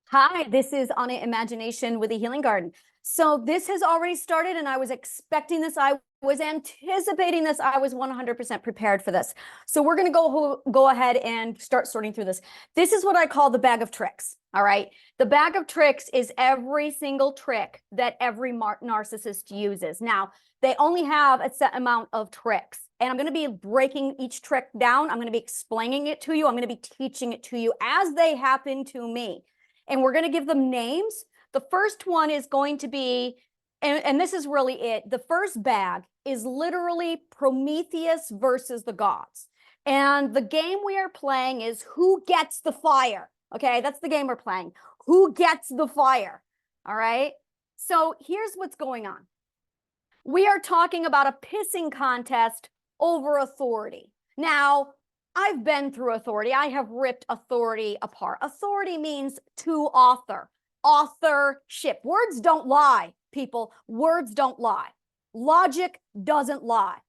Hi, this is Anna Imagination with the Healing Garden. So this has already started and I was expecting this. I was anticipating this. I was 100% prepared for this. So we're going to go ahead and start sorting through this. This is what I call the bag of tricks. All right. The bag of tricks is every single trick that every narcissist uses. Now, they only have a set amount of tricks. And I'm going to be breaking each trick down. I'm going to be explaining it to you. I'm going to be teaching it to you as they happen to me. And we're going to give them names. The first one is going to be, and this is really it. The first bag is literally Prometheus versus the gods. And the game we are playing is who gets the fire. Okay, that's the game we're playing. Who gets the fire? All right. So here's what's going on. We are talking about a pissing contest over authority. Now, I've been through authority. I have ripped authority apart. Authority means to author, authorship. Words don't lie, people. Words don't lie. Logic doesn't lie.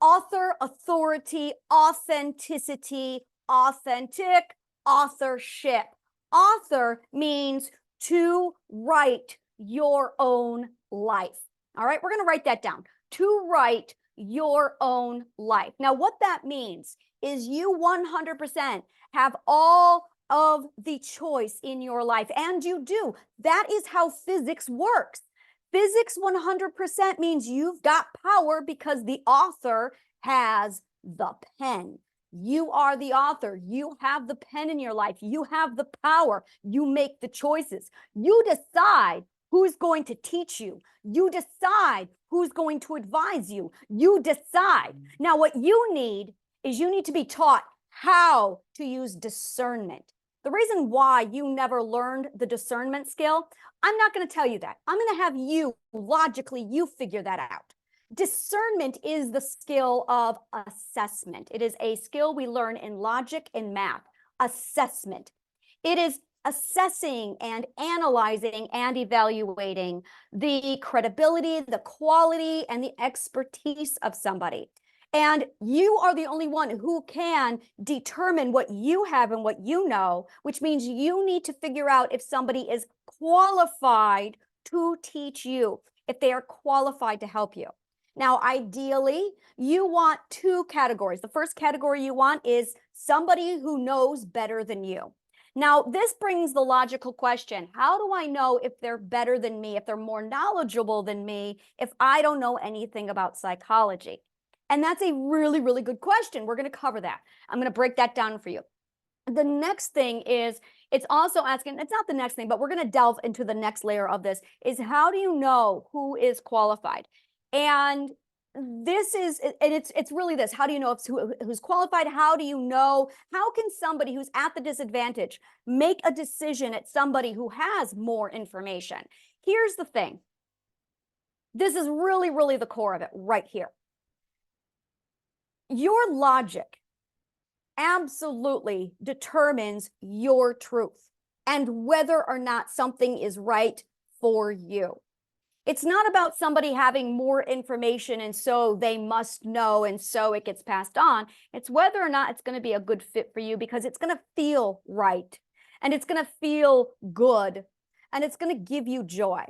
Author, authority, authenticity, authentic, authorship. Author means to write your own life. All right, we're going to write that down. To write your own life. Now, what that means is you 100% have all of the choice in your life, and you do. That is how physics works. Physics 100% means you've got power because the author has the pen. You are the author. You have the pen in your life. You have the power. You make the choices. You decide who's going to teach you. You decide who's going to advise you. You decide. Now, what you need is you need to be taught how to use discernment. The reason why you never learned the discernment skill, I'm not going to tell you that. I'm going to have you, logically, you figure that out. Discernment is the skill of assessment. It is a skill we learn in logic and math. Assessment. It is assessing and analyzing and evaluating the credibility, the quality, and the expertise of somebody. And you are the only one who can determine what you have and what you know, which means you need to figure out if somebody is qualified to teach you, if they are qualified to help you. Now, ideally, you want two categories. The first category you want is somebody who knows better than you. Now, this brings the logical question. How do I know if they're better than me, if they're more knowledgeable than me, if I don't know anything about psychology? And that's a really, really good question. We're going to cover that. I'm going to break that down for you. The next thing is, it's also asking, it's not the next thing, but we're going to delve into the next layer of this, is how do you know who is qualified? And this is, and it's really this, how do you know who's qualified? How do you know, how can somebody who's at the disadvantage make a decision at somebody who has more information? Here's the thing. This is really, really the core of it right here. Your logic absolutely determines your truth and whether or not something is right for you. It's not about somebody having more information and so they must know and so it gets passed on. It's whether or not it's going to be a good fit for you because it's going to feel right and it's going to feel good and it's going to give you joy.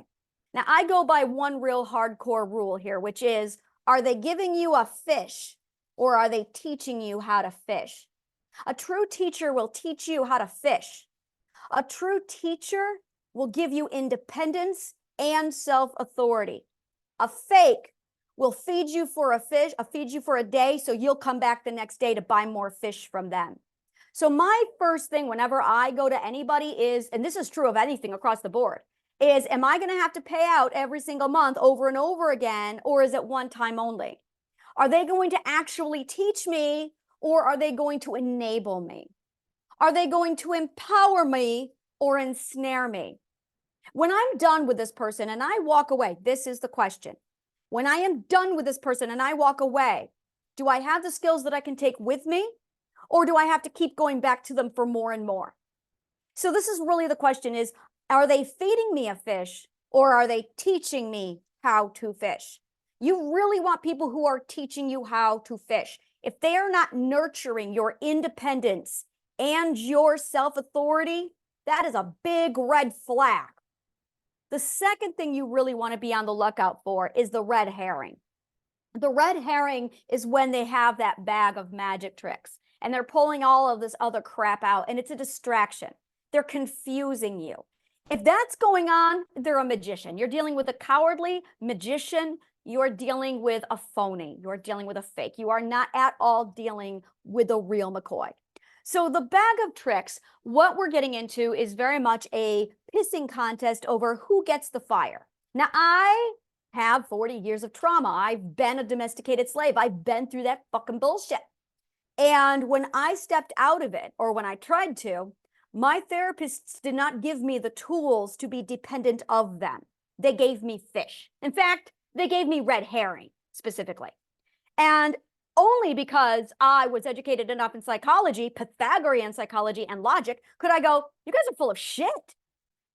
Now, I go by one real hardcore rule here, which is, are they giving you a fish or are they teaching you how to fish? A true teacher will teach you how to fish. A true teacher will give you independence and self-authority. A fake will feed you for a day, so you'll come back the next day to buy more fish from them. So my first thing whenever I go to anybody is, and this is true of anything across the board, is, am I going to have to pay out every single month over and over again, or is it one time only? Are they going to actually teach me, or are they going to enable me? Are they going to empower me or ensnare me? When I'm done with this person and I walk away, this is the question. When I am done with this person and I walk away, do I have the skills that I can take with me? Or do I have to keep going back to them for more and more? So this is really the question is, are they feeding me a fish or are they teaching me how to fish? You really want people who are teaching you how to fish. If they are not nurturing your independence and your self-authority, That is a big red flag. The second thing you really want to be on the lookout for is the red herring. The red herring is when they have that bag of magic tricks and they're pulling all of this other crap out, and it's a distraction. They're confusing you. If that's going on, they're a magician. You're dealing with a cowardly magician. You're dealing with a phony. You're dealing with a fake. You are not at all dealing with a real McCoy. So the bag of tricks, what we're getting into is very much a pissing contest over who gets the fire. Now, I have 40 years of trauma. I've been a domesticated slave. I've been through that fucking bullshit. And when I stepped out of it, or when I tried to, my therapists did not give me the tools to be dependent of them. They gave me fish. In fact, they gave me red herring specifically. And only because I was educated enough in psychology, Pythagorean psychology, and logic, could I go, you guys are full of shit.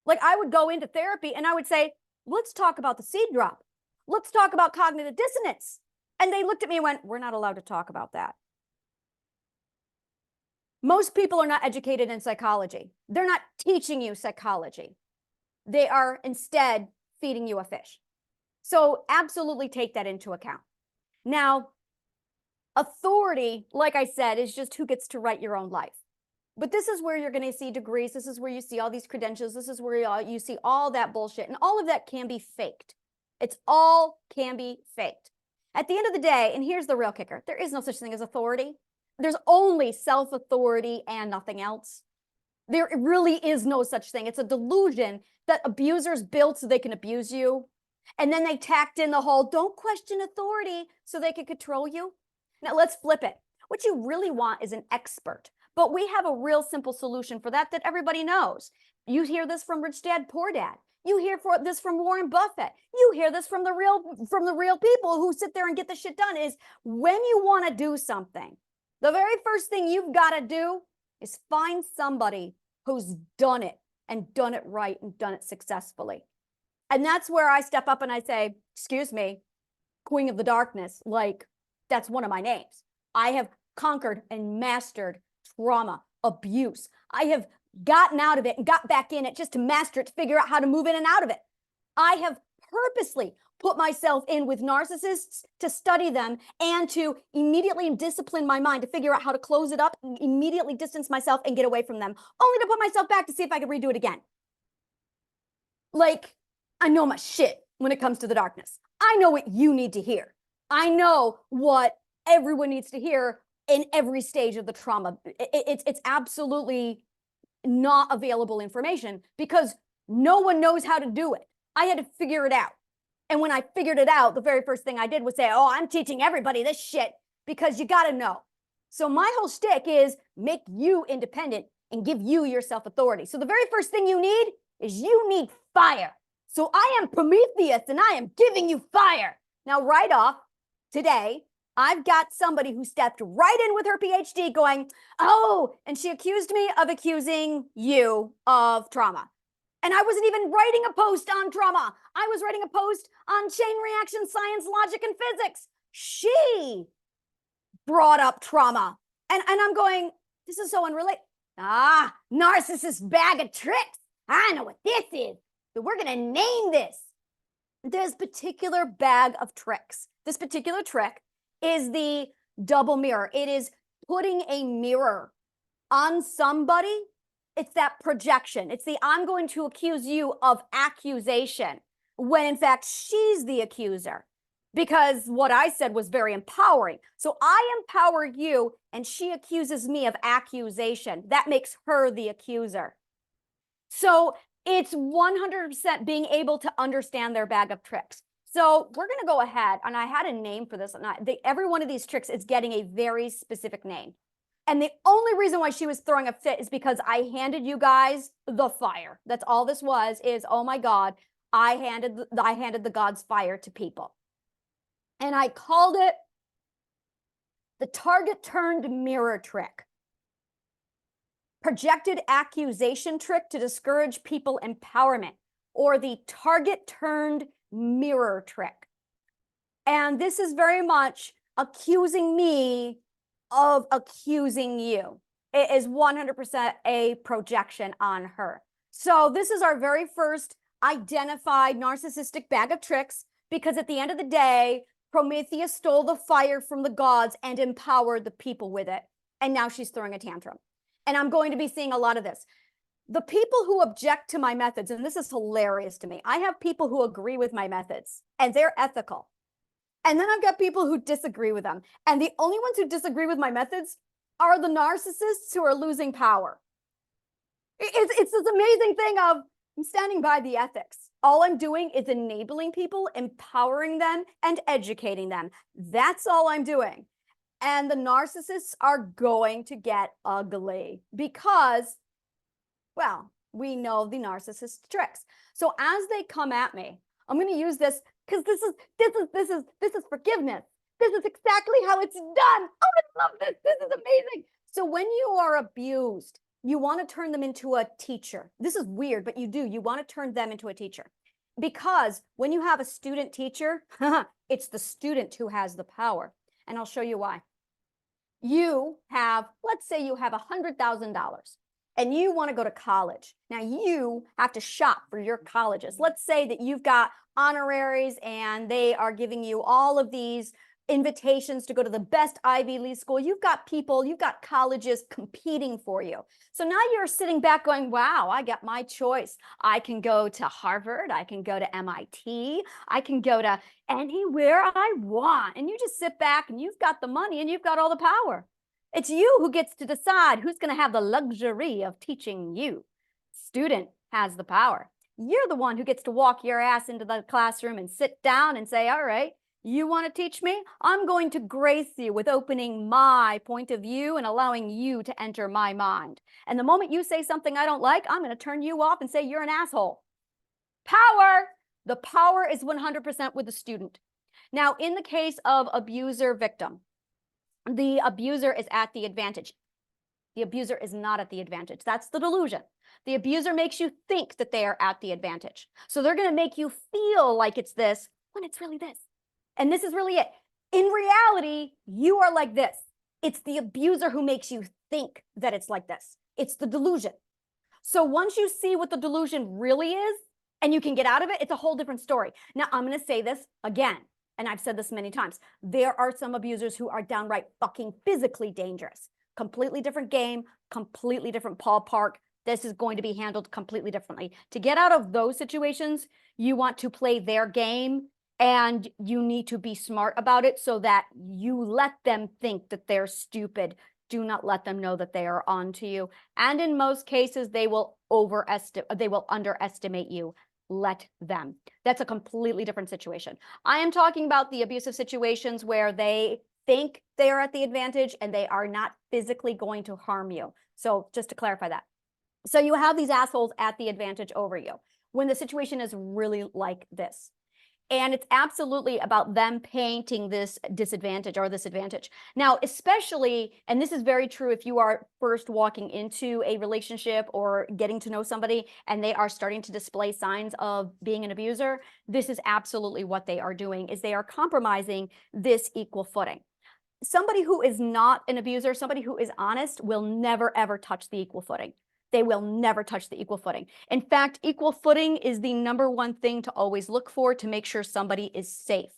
Like, I would go into therapy and I would say, let's talk about the seed drop. Let's talk about cognitive dissonance. And they looked at me and went, we're not allowed to talk about that. Most people are not educated in psychology. They're not teaching you psychology. They are instead feeding you a fish. So absolutely take that into account. Now, authority, like I said, is just who gets to write your own life. But this is where you're going to see degrees. This is where you see all these credentials. This is where you see all that bullshit. And all of that can be faked. It's all can be faked. At the end of the day, and here's the real kicker, there is no such thing as authority. There's only self-authority and nothing else. There really is no such thing. It's a delusion that abusers built so they can abuse you. And then they tacked in the whole, don't question authority so they can control you. Now let's flip it. What you really want is an expert. But we have a real simple solution for that everybody knows. You hear this from Rich Dad, Poor Dad. You hear this from Warren Buffett. You hear this from the real people who sit there and get the shit done. Is when you want to do something, the very first thing you've got to do is find somebody who's done it and done it right and done it successfully. And that's where I step up and I say, excuse me, Queen of the Darkness, like that's one of my names. I have conquered and mastered trauma, abuse. I have gotten out of it and got back in it just to master it, to figure out how to move in and out of it. I have purposely put myself in with narcissists to study them and to immediately discipline my mind to figure out how to close it up, immediately distance myself and get away from them, only to put myself back to see if I could redo it again. Like, I know my shit when it comes to the darkness. I know what you need to hear. I know what everyone needs to hear in every stage of the trauma. It's absolutely not available information because no one knows how to do it. I had to figure it out. And when I figured it out, the very first thing I did was say, oh, I'm teaching everybody this shit because you got to know. So my whole shtick is make you independent and give you your self-authority. So the very first thing you need is you need fire. So I am Prometheus and I am giving you fire. Now, right off today, I've got somebody who stepped right in with her PhD going, oh, and she accused me of accusing you of trauma. And I wasn't even writing a post on trauma. I was writing a post on chain reaction science, logic, and physics. She brought up trauma. And I'm going, this is so unrelated. Ah, narcissist bag of tricks. I know what this is. So we're going to name this. This particular bag of tricks. This particular trick is the double mirror. It is putting a mirror on somebody. It's that projection. It's the I'm going to accuse you of accusation when in fact she's the accuser, because what I said was very empowering. So I empower you and she accuses me of accusation. That makes her the accuser. So it's 100% being able to understand their bag of tricks. So we're going to go ahead, and I had a name for this. And every one of these tricks is getting a very specific name. And the only reason why she was throwing a fit is because I handed you guys the fire. That's all this was, is, oh my God, I handed the God's fire to people. And I called it the target turned mirror trick. Projected accusation trick to discourage people empowerment, or the target turned mirror trick. And this is very much accusing me of accusing you. It is 100% a projection on her. So this is our very first identified narcissistic bag of tricks, because at the end of the day, Prometheus stole the fire from the gods and empowered the people with it. And now she's throwing a tantrum. And I'm going to be seeing a lot of this. The people who object to my methods, and this is hilarious to me, I have people who agree with my methods and they're ethical. And then I've got people who disagree with them. And the only ones who disagree with my methods are the narcissists who are losing power. It's this amazing thing of, I'm standing by the ethics. All I'm doing is enabling people, empowering them, and educating them. That's all I'm doing. And the narcissists are going to get ugly because, well, we know the narcissist tricks. So as they come at me, I'm going to use this because this is forgiveness. This is exactly how it's done. Oh, I love this. This is amazing. So when you are abused, you want to turn them into a teacher. This is weird, but you do. You want to turn them into a teacher. Because when you have a student teacher, it's the student who has the power. And I'll show you why. You have, let's say you have $100,000 and you want to go to college. Now you have to shop for your colleges. Let's say that you've got honoraries and they are giving you all of these invitations to go to the best Ivy League school. You've got people, you've got colleges competing for you. So now you're sitting back going, wow, I got my choice. I can go to Harvard. I can go to MIT. I can go to anywhere I want. And you just sit back and you've got the money and you've got all the power. It's you who gets to decide who's going to have the luxury of teaching you. Student has the power. You're the one who gets to walk your ass into the classroom and sit down and say, all right, you want to teach me? I'm going to grace you with opening my point of view and allowing you to enter my mind. And the moment you say something I don't like, I'm going to turn you off and say you're an asshole. Power. The power is 100% with the student. Now, in the case of abuser victim, the abuser is at the advantage. The abuser is not at the advantage. That's the delusion. The abuser makes you think that they are at the advantage. So they're going to make you feel like it's this when it's really this. And this is really it. In reality, you are like this. It's the abuser who makes you think that it's like this. It's the delusion. So once you see what the delusion really is, and you can get out of it, it's a whole different story. Now, I'm going to say this again, and I've said this many times. There are some abusers who are downright fucking physically dangerous. Completely different game, completely different ballpark. This is going to be handled completely differently. To get out of those situations, you want to play their game. And you need to be smart about it so that you let them think that they're stupid. Do not let them know that they are onto you. And in most cases, they will underestimate you. Let them. That's a completely different situation. I am talking about the abusive situations where they think they are at the advantage and they are not physically going to harm you. So just to clarify that. So you have these assholes at the advantage over you when the situation is really like this. And it's absolutely about them painting this disadvantage or this advantage. Now, especially, and this is very true if you are first walking into a relationship or getting to know somebody and they are starting to display signs of being an abuser, this is absolutely what they are doing, is they are compromising this equal footing. Somebody who is not an abuser, somebody who is honest, will never, ever touch the equal footing. They will never touch the equal footing. In fact, equal footing is the #1 thing to always look for to make sure somebody is safe.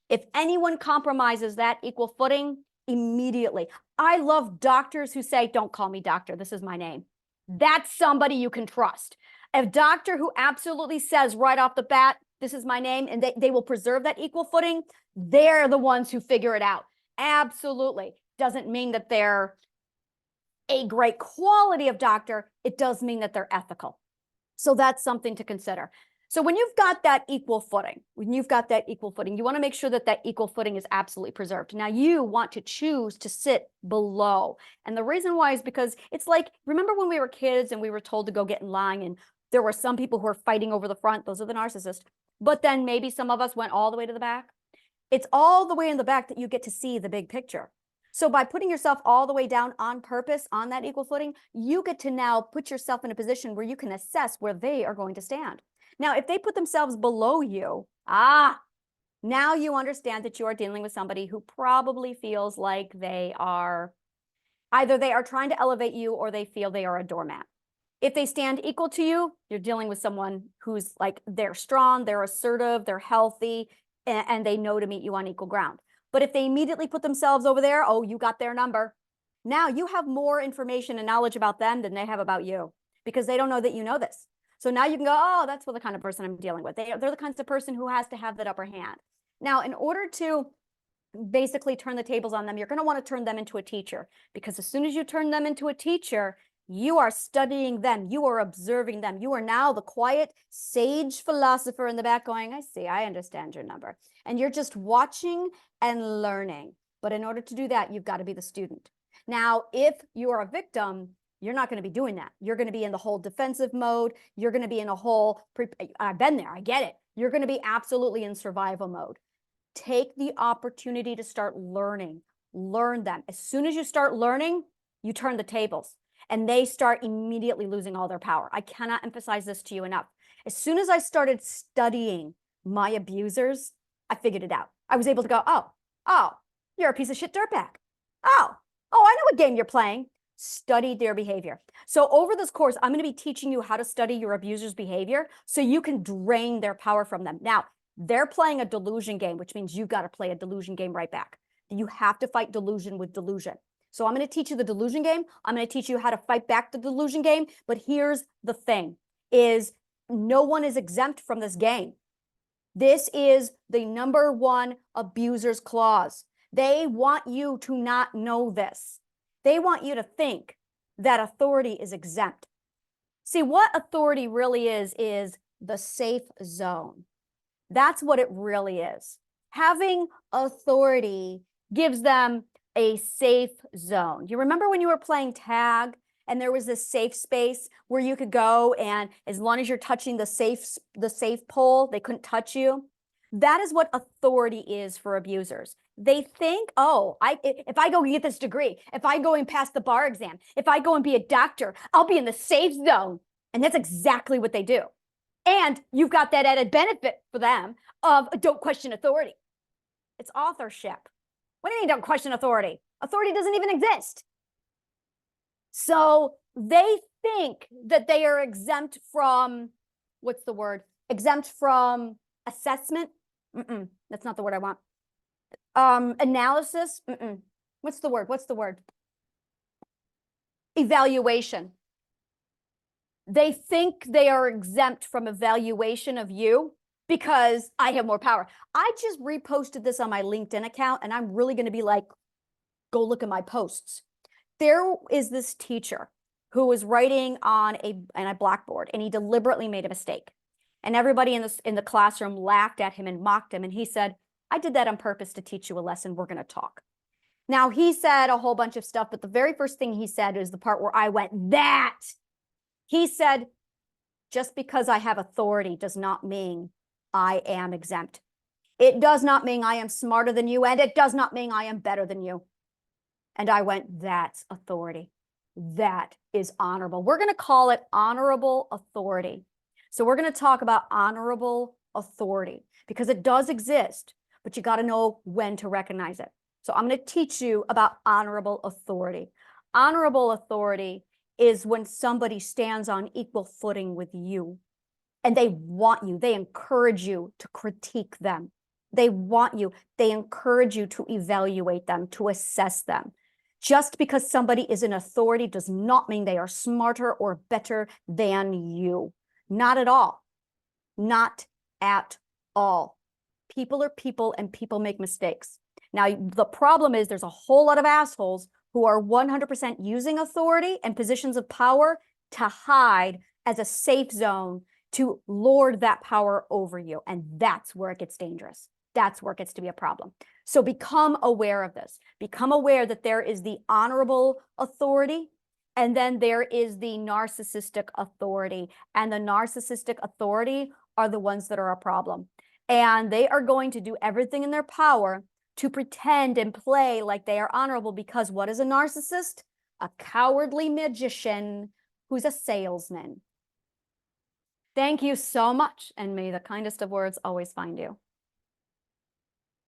If anyone compromises that equal footing, immediately. I love doctors who say, don't call me doctor, this is my name. That's somebody you can trust. A doctor who absolutely says right off the bat, this is my name, and they will preserve that equal footing, they're the ones who figure it out. Absolutely. Doesn't mean that they're a great quality of doctor. It does mean that they're ethical. So that's something to consider. So when you've got that equal footing, you want to make sure that that equal footing is absolutely preserved. Now you want to choose to sit below. And the reason why is because it's like, remember when we were kids and we were told to go get in line and there were some people who were fighting over the front, those are the narcissists. But then maybe some of us went all the way to the back. It's all the way in the back that you get to see the big picture. So by putting yourself all the way down on purpose on that equal footing, you get to now put yourself in a position where you can assess where they are going to stand. Now, if they put themselves below you, now you understand that you are dealing with somebody who probably feels like they are Either they are trying to elevate you or they feel they are a doormat. If they stand equal to you, you're dealing with someone who's like, they're strong, they're assertive, they're healthy, and they know to meet you on equal ground. But if they immediately put themselves over there, oh, you got their number. Now you have more information and knowledge about them than they have about you, because they don't know that you know this. So now you can go, oh, that's what the kind of person I'm dealing with. They're the kinds of person who has to have that upper hand. Now, in order to basically turn the tables on them, you're going to want to turn them into a teacher, because as soon as you turn them into a teacher, you are studying them. You are observing them. You are now the quiet, sage philosopher in the back going, I see, I understand your number. And you're just watching and learning. But in order to do that, you've got to be the student. Now, if you are a victim, you're not going to be doing that. You're going to be in the whole defensive mode. You're going to be in a whole, I've been there, I get it. You're going to be absolutely in survival mode. Take the opportunity to start learning. Learn them. As soon as you start learning, you turn the tables and they start immediately losing all their power. I cannot emphasize this to you enough. As soon as I started studying my abusers, I figured it out. I was able to go, oh, you're a piece of shit dirtbag. Oh, I know what game you're playing. Study their behavior. So over this course, I'm going to be teaching you how to study your abuser's behavior so you can drain their power from them. Now, they're playing a delusion game, which means you've got to play a delusion game right back. You have to fight delusion with delusion. So I'm going to teach you the delusion game. I'm going to teach you how to fight back the delusion game. But here's the thing, is no one is exempt from this game. This is the #1 abuser's clause. They want you to not know this. They want you to think that authority is exempt. See, what authority really is the safe zone. That's what it really is. Having authority gives them a safe zone. You remember when you were playing tag and there was this safe space where you could go, and as long as you're touching the safe pole, they couldn't touch you? That is what authority is for abusers. They think, oh, if I go get this degree, if I go and pass the bar exam, if I go and be a doctor, I'll be in the safe zone. And that's exactly what they do. And you've got that added benefit for them of don't question authority. It's authorship. What do you mean don't question authority? Authority doesn't even exist. So they think that they are exempt from, what's the word? Exempt from assessment. That's not the word I want. Analysis. What's the word? Evaluation. They think they are exempt from evaluation of you because I have more power. I just reposted this on my LinkedIn account, and I'm really going to be like, go look at my posts. There is this teacher who was writing on a blackboard, and he deliberately made a mistake. And everybody in the classroom laughed at him and mocked him. And he said, I did that on purpose to teach you a lesson. We're going to talk. Now, he said a whole bunch of stuff, but the very first thing he said is the part where I went, that. He said, just because I have authority does not mean I am exempt. It does not mean I am smarter than you, and it does not mean I am better than you. And I went, that's authority. That is honorable. We're going to call it honorable authority. So we're going to talk about honorable authority because it does exist, but you got to know when to recognize it. So I'm going to teach you about honorable authority. Honorable authority is when somebody stands on equal footing with you and they want you, they encourage you to critique them. They want you, they encourage you to evaluate them, to assess them. Just because somebody is an authority does not mean they are smarter or better than you. Not at all. Not at all. People are people and people make mistakes. Now, the problem is there's a whole lot of assholes who are 100% using authority and positions of power to hide as a safe zone to lord that power over you. And that's where it gets dangerous. That's where it gets to be a problem. So become aware of this. Become aware that there is the honorable authority, and then there is the narcissistic authority. And the narcissistic authority are the ones that are a problem. And they are going to do everything in their power to pretend and play like they are honorable, because what is a narcissist? A cowardly magician who's a salesman. Thank you so much, and may the kindest of words always find you.